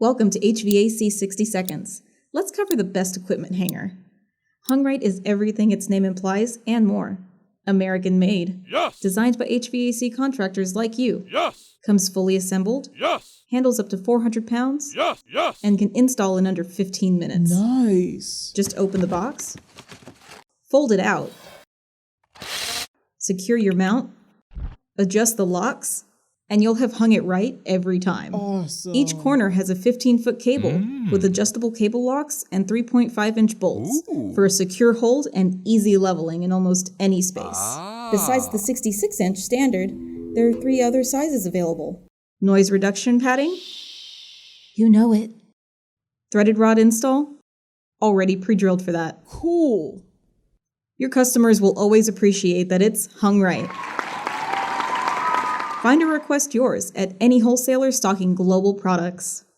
Welcome to HVAC 60 Seconds. Let's cover the best equipment hanger. Hung-rite is everything its name implies and more. American-made. Yes. Designed by HVAC contractors like you. Yes. Comes fully assembled. Yes. Handles up to 400 pounds. Yes. Yes. And can install in under 15 minutes. Nice. Just open the box. Fold it out. Secure your mount. Adjust the locks. And you'll have hung it right every time. Awesome. Each corner has a 15-foot cable with adjustable cable locks and 3.5-inch bolts for a secure hold and easy leveling in almost any space. Besides the 66-inch standard, there are 3 other sizes available. Noise reduction padding? You know it. Threaded rod install? Already pre-drilled for that. Cool. Your customers will always appreciate that it's hung right. Find or request yours at any wholesaler stocking global products.